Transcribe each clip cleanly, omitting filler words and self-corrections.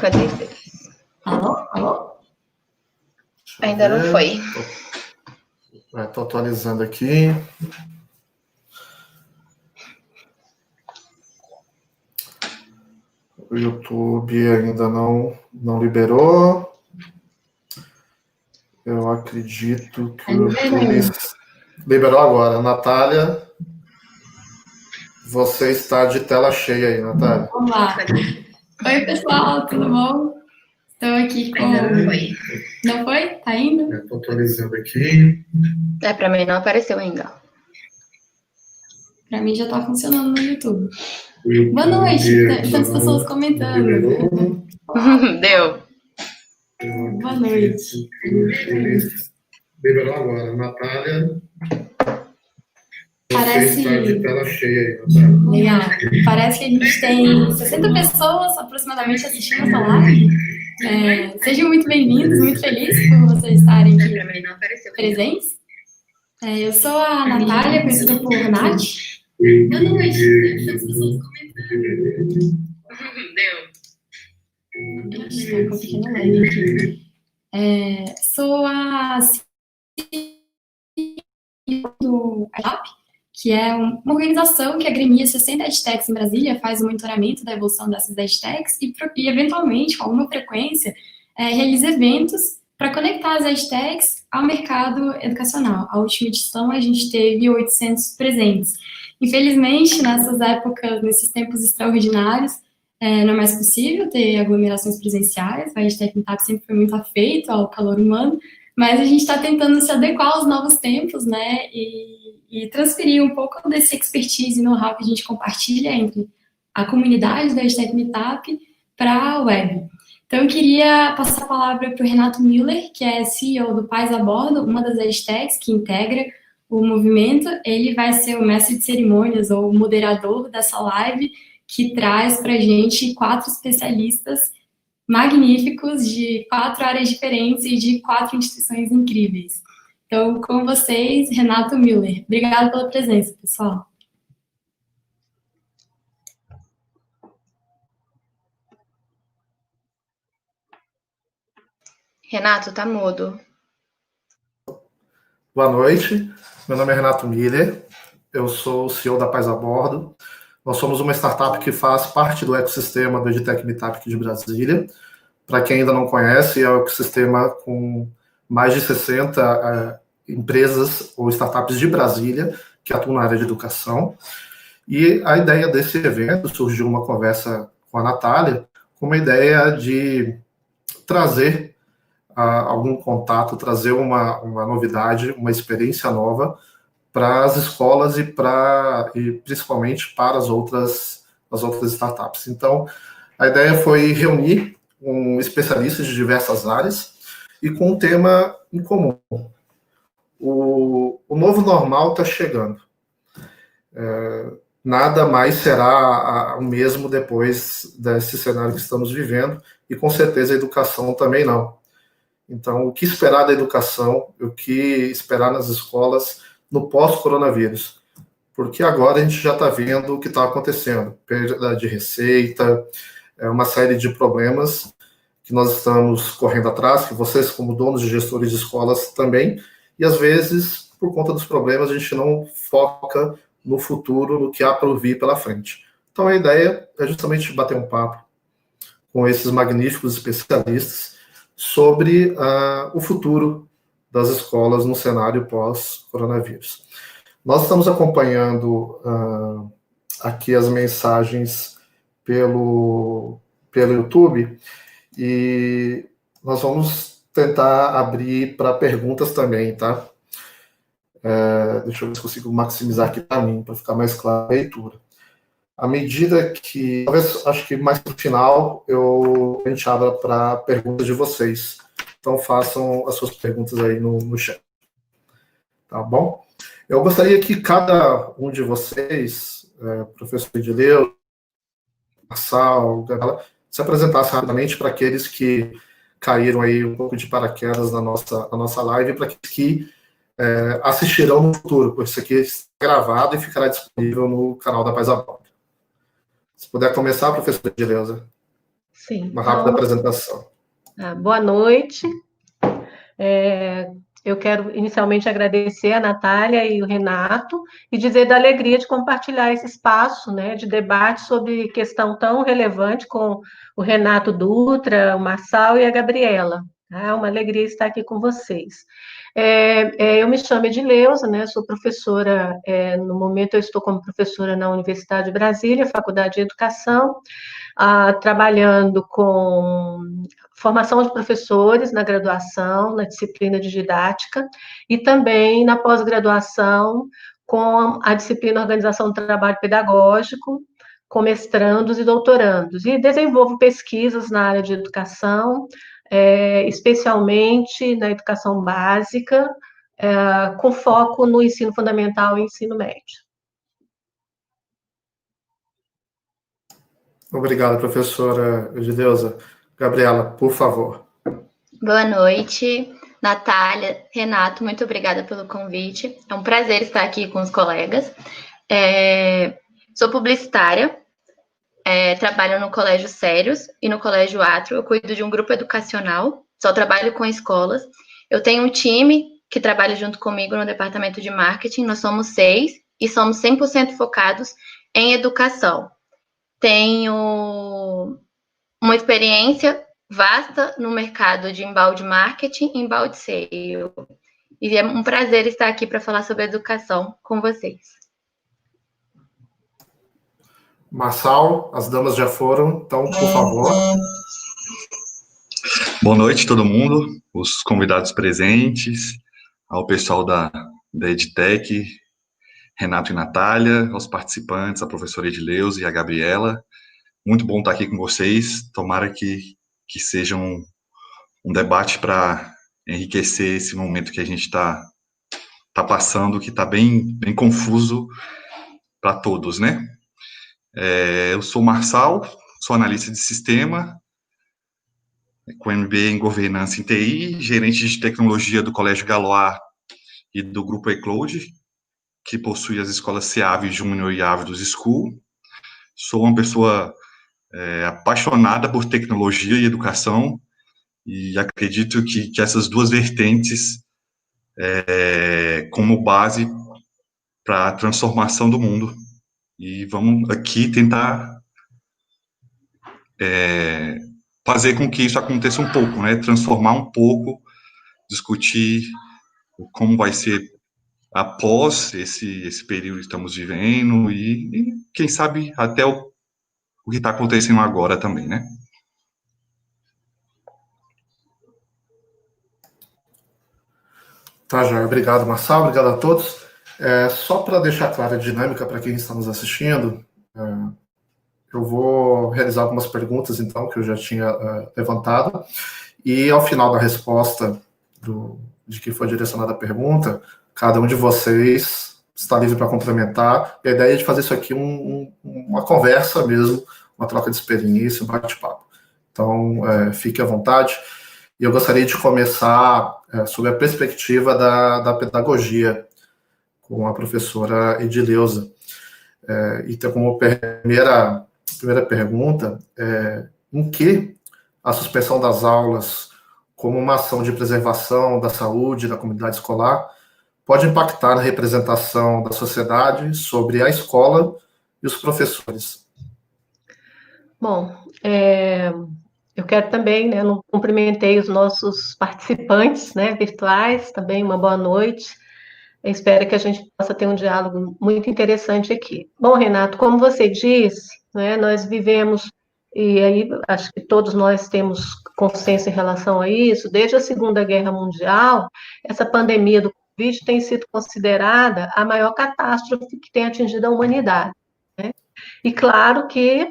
Cadê vocês? Alô? Ainda não foi. Estou atualizando aqui. O YouTube ainda não liberou. Eu acredito que o YouTube liberou agora. Natália, você está de tela cheia aí, Natália. Vamos lá. Oi, pessoal, tudo bom? Estou aqui com... Ainda não foi. Não foi? Tá indo? Estou atualizando aqui. Para mim não apareceu ainda. Para mim já está funcionando no YouTube. Boa noite, tantas pessoas comentando. Deu. Boa noite. Liberou agora. Natália, Parece... você está de tela cheia aí, Natália. Legal. Parece que a gente tem 60 pessoas aproximadamente assistindo essa live. Sejam muito bem-vindos, muito feliz por vocês estarem aqui presentes. Eu sou a Natália, conhecida por Nath. Boa noite, tantas pessoas comentando. Deu. A gente está com uma pequena live aqui. Sou a CEO do AGAP, que é uma organização que agremia 60 edtechs em Brasília, faz o monitoramento da evolução dessas edtechs e eventualmente, com alguma frequência, realiza eventos para conectar as edtechs ao mercado educacional. A última edição a gente teve 800 presentes. Infelizmente, nessas épocas, nesses tempos extraordinários, não é mais possível ter aglomerações presenciais, a EdTech Meetup sempre foi muito afeito ao calor humano, mas a gente está tentando se adequar aos novos tempos, né, e transferir um pouco desse expertise e know-how que a gente compartilha entre a comunidade da EdTech Meetup para a web. Então, eu queria passar a palavra para o Renato Müller, que é CEO do Pais a Bordo, uma das edtechs que integra o movimento. Ele vai ser o mestre de cerimônias ou moderador dessa live, que traz para a gente 4 especialistas magníficos de 4 áreas diferentes e de 4 instituições incríveis. Então, com vocês, Renato Müller. Obrigada pela presença, pessoal. Renato, tá mudo. Boa noite, meu nome é Renato Müller, eu sou o CEO da Pais a Bordo. Nós somos uma startup que faz parte do ecossistema do EdTech Meetup aqui de Brasília. Para quem ainda não conhece, é um ecossistema com mais de 60 empresas ou startups de Brasília que atuam na área de educação. E a ideia desse evento surgiu uma conversa com a Natália, com uma ideia de trazer algum contato, trazer uma novidade, uma experiência nova para as escolas e principalmente para as outras startups. Então, a ideia foi reunir especialistas de diversas áreas e com um tema em comum. O novo normal está chegando. Nada mais será o mesmo depois desse cenário que estamos vivendo e, com certeza, a educação também não. Então, o que esperar da educação, o que esperar nas escolas no pós-coronavírus? Porque agora a gente já está vendo o que está acontecendo, perda de receita, uma série de problemas que nós estamos correndo atrás, que vocês, como donos e gestores de escolas, também, e às vezes, por conta dos problemas, a gente não foca no futuro, no que há para vir pela frente. Então, a ideia é justamente bater um papo com esses magníficos especialistas sobre o futuro das escolas no cenário pós-coronavírus. Nós estamos acompanhando aqui as mensagens pelo YouTube e nós vamos tentar abrir para perguntas também, tá? Deixa eu ver se consigo maximizar aqui para mim, para ficar mais clara a leitura. À medida que, talvez, acho que mais no final, a gente abra para perguntas de vocês. Então, façam as suas perguntas aí no chat. Tá bom? Eu gostaria que cada um de vocês, professor Edileu, Marçal, Gabriela, se apresentasse rapidamente para aqueles que caíram aí um pouco de paraquedas na nossa live, para aqueles que assistirão no futuro, porque isso aqui está gravado e ficará disponível no canal da Pais a Bordo. Se puder começar, professor Edileuza. Sim. Uma rápida apresentação. Boa noite. Eu quero inicialmente agradecer a Natália e o Renato e dizer da alegria de compartilhar esse espaço, né, de debate sobre questão tão relevante com o Renato Dutra, o Marçal e a Gabriela. É uma alegria estar aqui com vocês. Eu me chamo Edileuza, né, sou professora, no momento eu estou como professora na Universidade de Brasília, Faculdade de Educação, trabalhando com formação de professores na graduação, na disciplina de didática, e também na pós-graduação com a disciplina Organização do Trabalho Pedagógico, com mestrandos e doutorandos. E desenvolvo pesquisas na área de educação, especialmente na educação básica, com foco no ensino fundamental e ensino médio. Obrigado, professora Edileuza. Gabriela, por favor. Boa noite, Natália, Renato, muito obrigada pelo convite. É um prazer estar aqui com os colegas. Sou publicitária, trabalho no Colégio Sérios e no Colégio Atro. Eu cuido de um grupo educacional, só trabalho com escolas. Eu tenho um time que trabalha junto comigo no departamento de marketing. Nós somos 6 e somos 100% focados em educação. Tenho uma experiência vasta no mercado de embalde marketing e embalde sale. E é um prazer estar aqui para falar sobre educação com vocês. Marçal, as damas já foram, então, por favor. Boa noite, todo mundo, os convidados presentes, ao pessoal da EdTech, Renato e Natália, aos participantes, a professora Edileuza e a Gabriela. Muito bom estar aqui com vocês. Tomara que seja um debate para enriquecer esse momento que a gente está passando, que está bem confuso para todos, né? Eu sou Marçal, sou analista de sistema, com MBA em governança em TI, gerente de tecnologia do Colégio Galois e do Grupo Ecloud, que possui as escolas SEAV Júnior e Ávidos School. Sou uma pessoa apaixonada por tecnologia e educação, e acredito que essas duas vertentes como base para a transformação do mundo. E vamos aqui tentar fazer com que isso aconteça um pouco, né? Transformar um pouco, discutir como vai ser após esse período que estamos vivendo e quem sabe até o que está acontecendo agora também, né? Tá, já. Obrigado, Marçal. Obrigado a todos. Só para deixar clara a dinâmica para quem está nos assistindo, eu vou realizar algumas perguntas, então, que eu já tinha levantado, e ao final da resposta de que foi direcionada a pergunta, cada um de vocês está livre para complementar. E a ideia é de fazer isso aqui uma conversa mesmo, uma troca de experiência, um bate-papo. Então, fique à vontade. E eu gostaria de começar sobre a perspectiva da pedagogia, com a professora Edileuza. Então, como primeira pergunta, em que a suspensão das aulas, como uma ação de preservação da saúde da comunidade escolar, pode impactar na representação da sociedade sobre a escola e os professores? Bom, eu quero também, né, cumprimentei os nossos participantes, né, virtuais, também uma boa noite. Eu espero que a gente possa ter um diálogo muito interessante aqui. Bom, Renato, como você disse, né, nós vivemos, e aí acho que todos nós temos consciência em relação a isso, desde a Segunda Guerra Mundial, essa pandemia do Covid tem sido considerada a maior catástrofe que tem atingido a humanidade, né? E claro que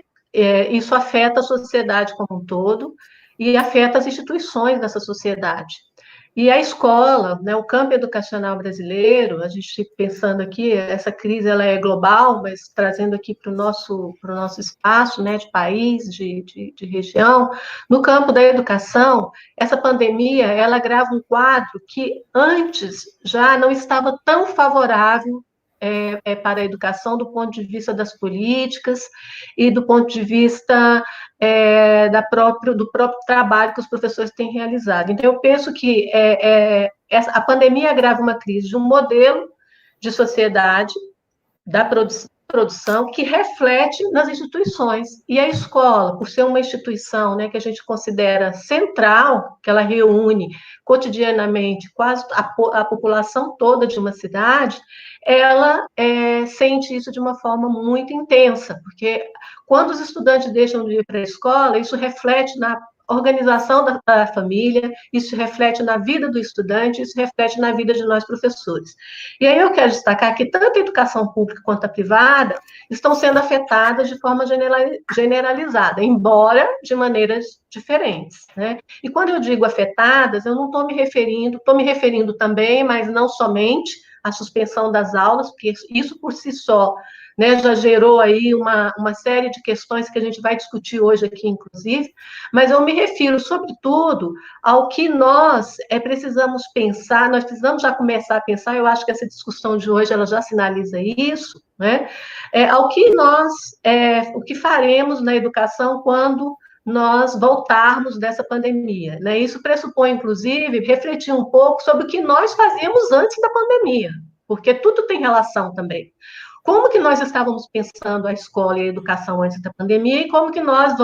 isso afeta a sociedade como um todo e afeta as instituições dessa sociedade. E a escola, né, o campo educacional brasileiro, a gente pensando aqui, essa crise ela é global, mas trazendo aqui para o nosso espaço, né, de país, de região, no campo da educação, essa pandemia, ela agrava um quadro que antes já não estava tão favorável para a educação do ponto de vista das políticas e do ponto de vista do próprio trabalho que os professores têm realizado. Então, eu penso que a pandemia agrava uma crise de um modelo de sociedade, da produção, que reflete nas instituições. E a escola, por ser uma instituição, né, que a gente considera central, que ela reúne cotidianamente quase a população toda de uma cidade, ela sente isso de uma forma muito intensa, porque quando os estudantes deixam de ir para a escola, isso reflete na organização da família, isso reflete na vida do estudante, isso reflete na vida de nós professores. E aí eu quero destacar que tanto a educação pública quanto a privada estão sendo afetadas de forma generalizada, embora de maneiras diferentes, né? E quando eu digo afetadas, eu não estou me referindo também, mas não somente à suspensão das aulas, porque isso por si só, né, já gerou aí uma série de questões que a gente vai discutir hoje aqui, inclusive, mas eu me refiro, sobretudo, ao que nós precisamos pensar, nós precisamos já começar a pensar, eu acho que essa discussão de hoje, ela já sinaliza isso, né, o que faremos na educação quando nós voltarmos dessa pandemia, né? Isso pressupõe, inclusive, refletir um pouco sobre o que nós fazíamos antes da pandemia, porque tudo tem relação também. Como que nós estávamos pensando a escola e a educação antes da pandemia e como que nós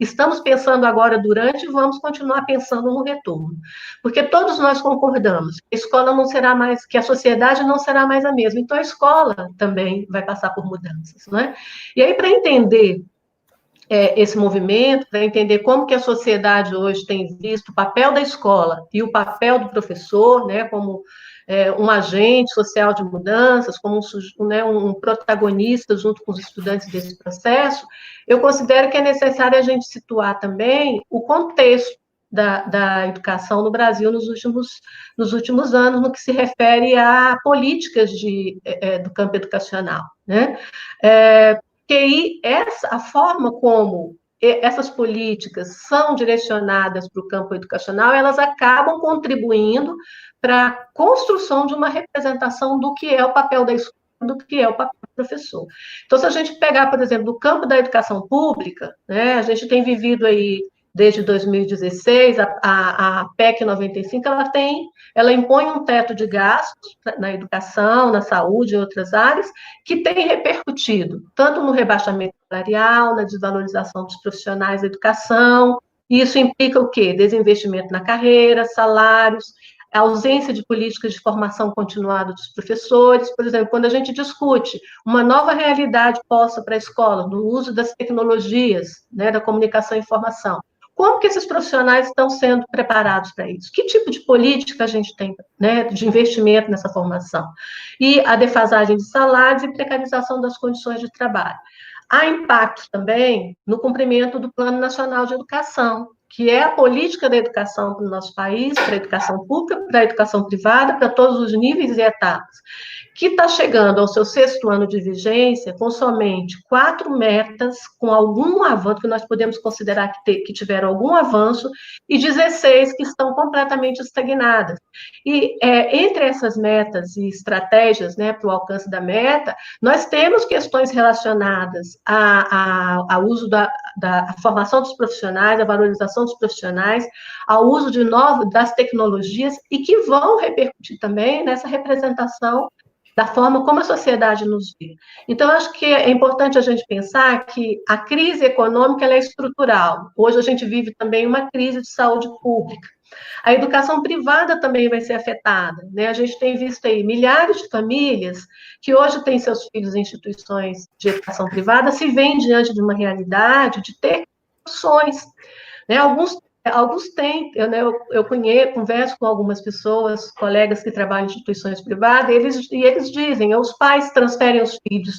estamos pensando agora durante e vamos continuar pensando no retorno. Porque todos nós concordamos que a escola não será mais, que a sociedade não será mais a mesma, então a escola também vai passar por mudanças, não é? E aí, para entender esse movimento, para entender como que a sociedade hoje tem visto o papel da escola e o papel do professor, né, como um agente social de mudanças, como um protagonista junto com os estudantes desse processo, eu considero que é necessário a gente situar também o contexto da educação no Brasil nos últimos anos, no que se refere a políticas do campo educacional, né? Que aí a forma como essas políticas são direcionadas para o campo educacional, elas acabam contribuindo para a construção de uma representação do que é o papel da escola, do que é o papel do professor. Então, se a gente pegar, por exemplo, no campo da educação pública, né, a gente tem vivido aí, desde 2016, a PEC 95, ela impõe um teto de gastos na educação, na saúde e outras áreas, que tem repercutido tanto no rebaixamento salarial, na desvalorização dos profissionais da educação. Isso implica o quê? Desinvestimento na carreira, salários, a ausência de políticas de formação continuada dos professores. Por exemplo, quando a gente discute uma nova realidade posta para a escola, no uso das tecnologias, né, da comunicação e informação, como que esses profissionais estão sendo preparados para isso? Que tipo de política a gente tem, né, de investimento nessa formação? E a defasagem de salários e precarização das condições de trabalho. Há impactos também no cumprimento do Plano Nacional de Educação, que é a política da educação para o nosso país, para a educação pública, para a educação privada, para todos os níveis e etapas, que está chegando ao seu 6º ano de vigência com somente 4 metas, com algum avanço, que nós podemos considerar que tiveram algum avanço, e 16 que estão completamente estagnadas. E entre essas metas e estratégias, né, para o alcance da meta, nós temos questões relacionadas ao uso da formação dos profissionais, a valorização dos profissionais, ao uso das tecnologias, e que vão repercutir também nessa representação da forma como a sociedade nos vê. Então, acho que é importante a gente pensar que a crise econômica ela é estrutural. Hoje a gente vive também uma crise de saúde pública. A educação privada também vai ser afetada, né? A gente tem visto aí milhares de famílias que hoje têm seus filhos em instituições de educação privada, se veem diante de uma realidade de ter opções, né? Alguns têm, eu converso com algumas pessoas, colegas que trabalham em instituições privadas, e eles dizem, os pais transferem os filhos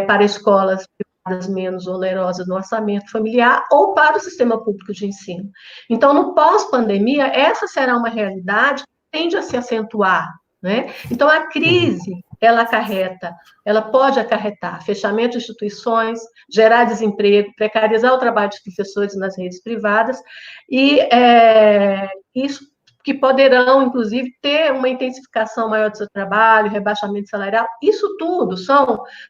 para escolas privadas menos onerosas no orçamento familiar ou para o sistema público de ensino. Então, no pós-pandemia, essa será uma realidade que tende a se acentuar, né? Então, a crise, ela pode acarretar fechamento de instituições, gerar desemprego, precarizar o trabalho dos professores nas redes privadas, e isso que poderão, inclusive, ter uma intensificação maior do seu trabalho, rebaixamento salarial. Isso tudo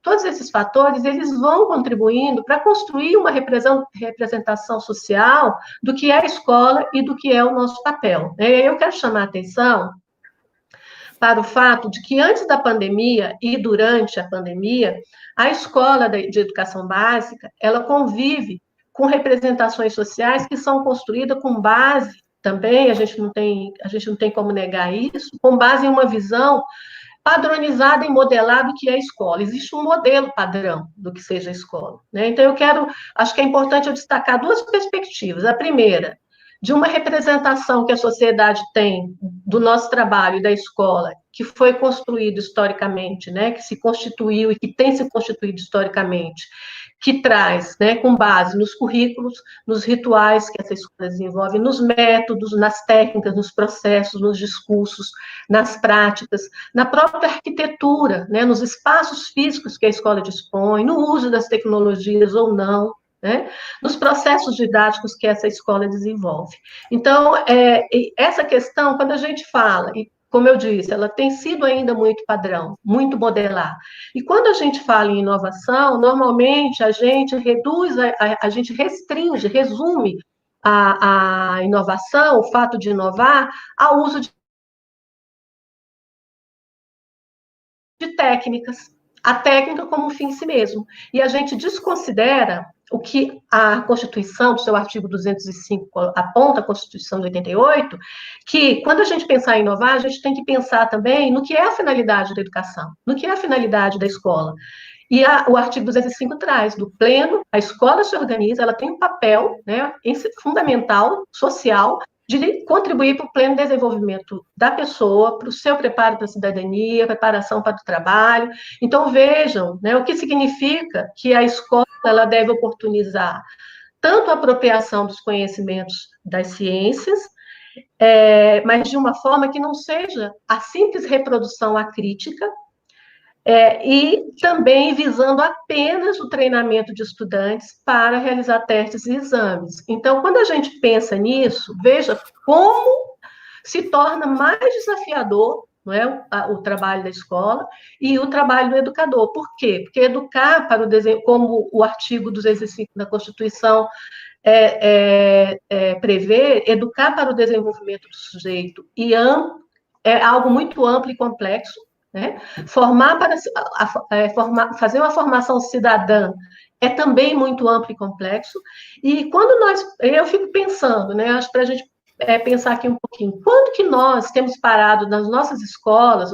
todos esses fatores, eles vão contribuindo para construir uma representação social do que é a escola e do que é o nosso papel. Eu quero chamar a atenção para o fato de que antes da pandemia e durante a pandemia, a escola de educação básica, ela convive com representações sociais que são construídas com base também, a gente não tem como negar isso, com base em uma visão padronizada e modelada que é a escola. Existe um modelo padrão do que seja a escola, né? Então, acho que é importante eu destacar duas perspectivas. A primeira, de uma representação que a sociedade tem do nosso trabalho e da escola, que foi construído historicamente, né, que se constituiu e que tem se constituído historicamente, que traz, né, com base nos currículos, nos rituais que essa escola desenvolve, nos métodos, nas técnicas, nos processos, nos discursos, nas práticas, na própria arquitetura, né, nos espaços físicos que a escola dispõe, no uso das tecnologias ou não, né, nos processos didáticos que essa escola desenvolve. Então, essa questão, quando a gente fala, e como eu disse, ela tem sido ainda muito padrão, muito modelar. E quando a gente fala em inovação, normalmente a gente reduz, a gente restringe, resume a inovação, o fato de inovar, ao uso de técnicas, a técnica como um fim em si mesmo. E a gente desconsidera o que a Constituição, do seu artigo 205, aponta, a Constituição de 88, que quando a gente pensar em inovar, a gente tem que pensar também no que é a finalidade da educação, no que é a finalidade da escola. E o artigo 205 traz, do pleno, a escola se organiza, ela tem um papel, né, fundamental, social, de contribuir para o pleno desenvolvimento da pessoa, para o seu preparo para a cidadania, preparação para o trabalho. Então, vejam, né, o que significa que a escola ela deve oportunizar tanto a apropriação dos conhecimentos das ciências, mas de uma forma que não seja a simples reprodução acrítica, e também visando apenas o treinamento de estudantes para realizar testes e exames. Então, quando a gente pensa nisso, veja como se torna mais desafiador, não é, o trabalho da escola e o trabalho do educador. Por quê? Porque educar para o como o artigo 205 da Constituição prevê, educar para o desenvolvimento do sujeito é algo muito amplo e complexo, né? Fazer uma formação cidadã é também muito amplo e complexo. E quando eu fico pensando, né? Acho que para a gente pensar aqui um pouquinho, quanto que nós temos parado nas nossas escolas,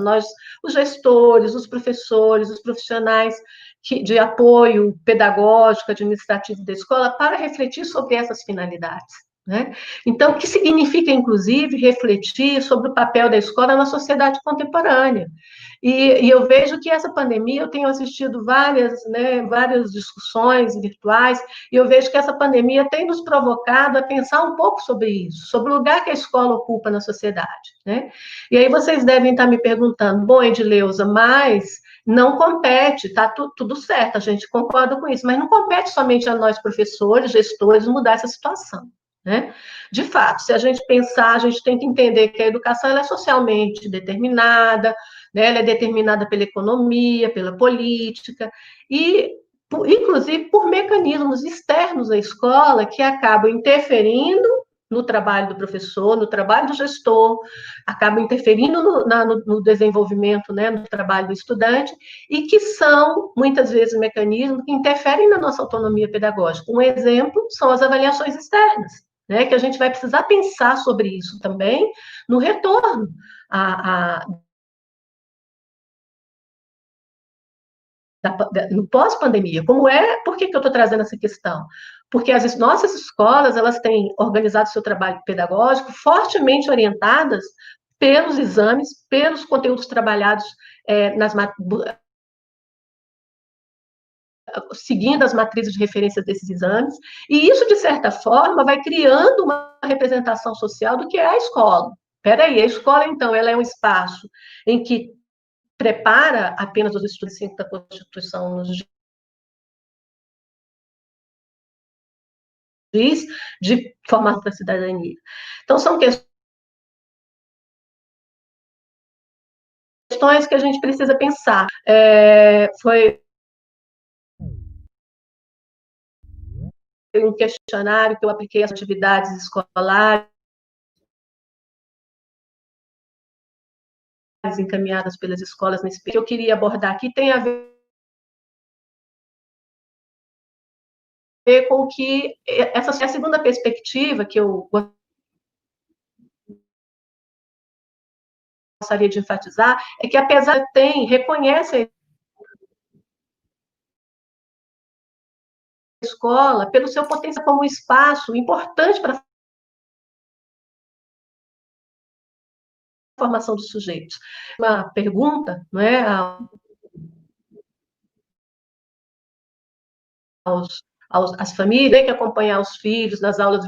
os gestores, os professores, os profissionais de apoio pedagógico, administrativo da escola, para refletir sobre essas finalidades. Né? Então, o que significa, inclusive, refletir sobre o papel da escola na sociedade contemporânea? E eu vejo que essa pandemia, eu tenho assistido várias discussões virtuais, e eu vejo que essa pandemia tem nos provocado a pensar um pouco sobre isso, sobre o lugar que a escola ocupa na sociedade. Né? E aí vocês devem estar me perguntando, bom, Edileuza, mas não compete, está tudo certo, a gente concorda com isso, mas não compete somente a nós, professores, gestores, mudar essa situação. Né? De fato, se a gente pensar, a gente tem que entender que a educação ela é socialmente determinada, né? Ela é determinada pela economia, pela política, e, inclusive, por mecanismos externos à escola que acabam interferindo no trabalho do professor, no trabalho do gestor, acabam interferindo no desenvolvimento, né, no trabalho do estudante, e que são, muitas vezes, mecanismos que interferem na nossa autonomia pedagógica. Um exemplo são as avaliações externas, né, que a gente vai precisar pensar sobre isso também no retorno no pós-pandemia. Por que eu estou trazendo essa questão? Porque as nossas escolas, elas têm organizado seu trabalho pedagógico fortemente orientadas pelos exames, pelos conteúdos trabalhados seguindo as matrizes de referência desses exames, e isso, de certa forma, vai criando uma representação social do que é a escola. Espera aí, a escola, então, ela é um espaço em que prepara apenas os estudos da Constituição nos diz de formação da cidadania. Então, são questões questões que a gente precisa pensar. Foi um questionário que eu apliquei às atividades escolares encaminhadas pelas escolas nesse que eu queria abordar aqui tem a ver com que essa é a segunda perspectiva que eu gostaria de enfatizar, é que apesar de reconhece a escola pelo seu potencial como espaço importante para a formação dos sujeitos. Uma pergunta, não é, às famílias, tem que acompanhar os filhos nas aulas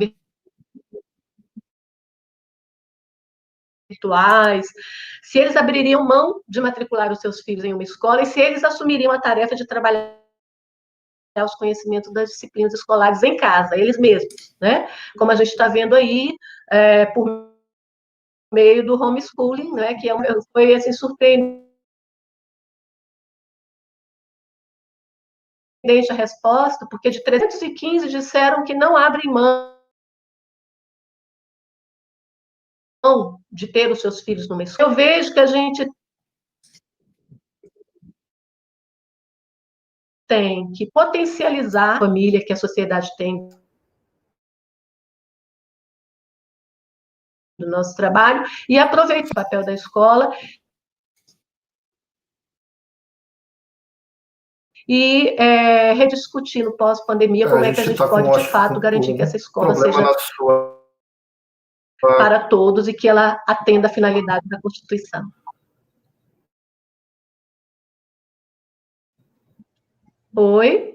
virtuais, se eles abririam mão de matricular os seus filhos em uma escola e se eles assumiriam a tarefa de trabalhar os conhecimentos das disciplinas escolares em casa, eles mesmos, né? Como a gente está vendo aí, por meio do homeschooling, né? Que foi assim, surpreendente a resposta, porque de 315 disseram que não abrem mão de ter os seus filhos numa escola. Eu vejo que a gente tem que potencializar a família que a sociedade tem do nosso trabalho e aproveitar o papel da escola e rediscutir no pós-pandemia como é que a gente pode, de fato, garantir que essa escola seja para todos e que ela atenda a finalidade da Constituição. Oi?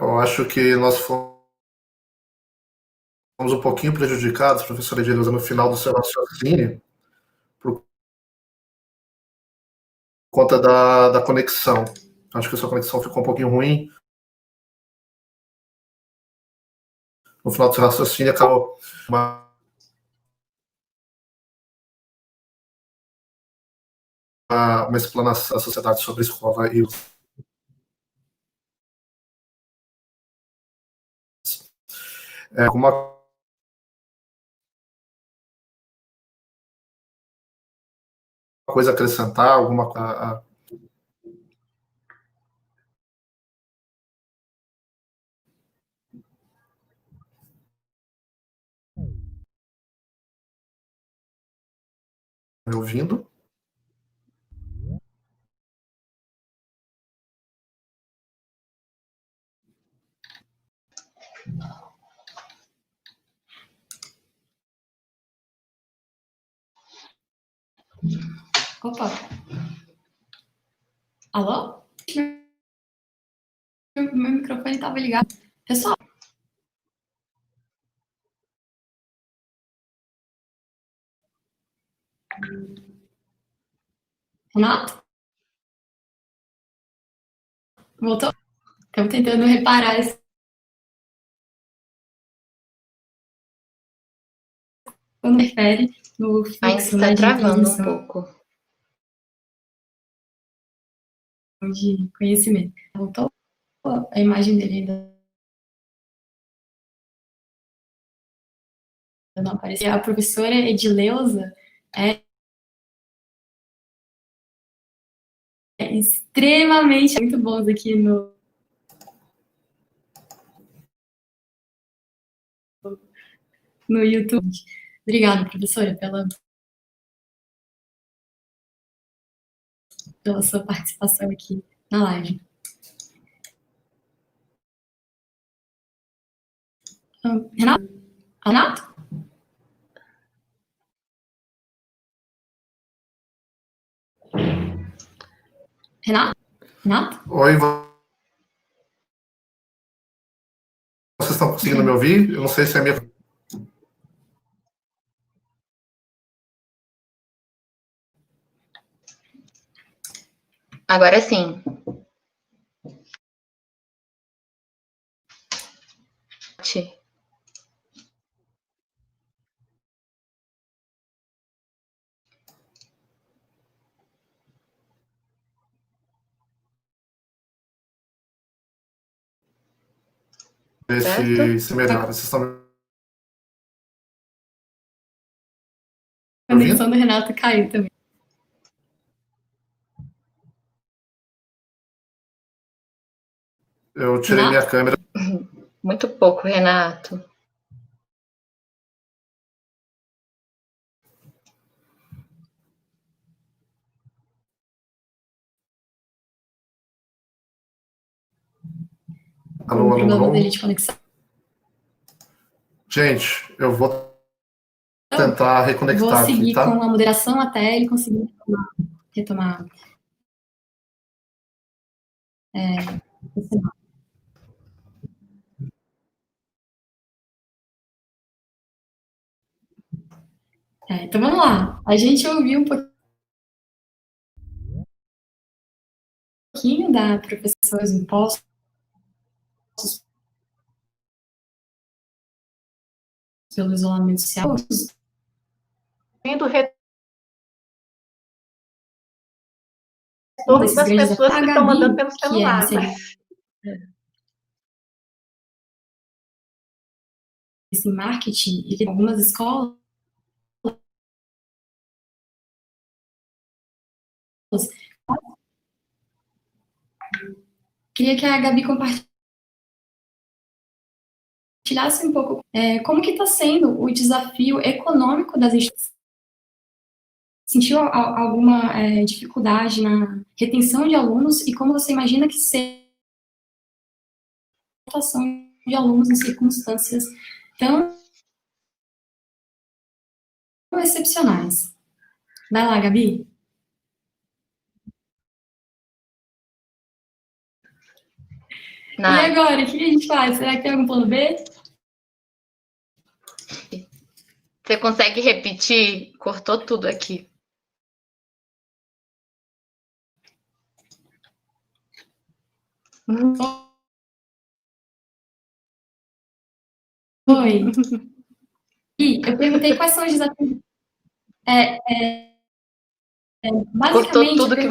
Eu acho que nós fomos um pouquinho prejudicados, professora Edileuza, no final do seu raciocínio, por conta da conexão. Acho que a sua conexão ficou um pouquinho ruim. No final do seu raciocínio, acabou uma explanação da sociedade sobre a escola e alguma coisa a acrescentar, alguma coisa. Me ouvindo? Opa. Alô? Meu microfone estava ligado. Pessoal. Renato? Voltou? Estamos tentando reparar isso. Quando interfere no fluxo, ainda está travando um pouco. De conhecimento. Voltou? A imagem dele ainda não apareceu. A professora Edileuza é extremamente muito bons aqui no YouTube. Obrigada, professora, pela sua participação aqui na live. Renato? Renato? Renato? Renato? Oi, vocês estão conseguindo me ouvir? Eu não sei se é a minha. Agora sim. ver se melhora. Vocês estão me A conexão do Renato caiu também. Eu tirei minha câmera. Muito pouco, Renato. Alô, alô, alô. Dele de conexão. Gente, eu vou tentar reconectar aqui, tá? Vou seguir tá? com a moderação até ele conseguir retomar. Então vamos lá. A gente ouviu um pouquinho da professora dos impostos pelo isolamento social. Todas as pessoas que estão mandando pelo celular. Esse marketing, e tem algumas escolas queria que a Gabi compartilhasse um pouco como que está sendo o desafio econômico das instituições. Sentiu alguma dificuldade na retenção de alunos e como você imagina que seja a retenção de alunos em circunstâncias tão excepcionais? Vai lá, Gabi. Não. E agora, o que a gente faz? Será que tem algum plano B? Você consegue repetir? Cortou tudo aqui. Oi. E eu perguntei quais são os desafios. Basicamente, cortou tudo que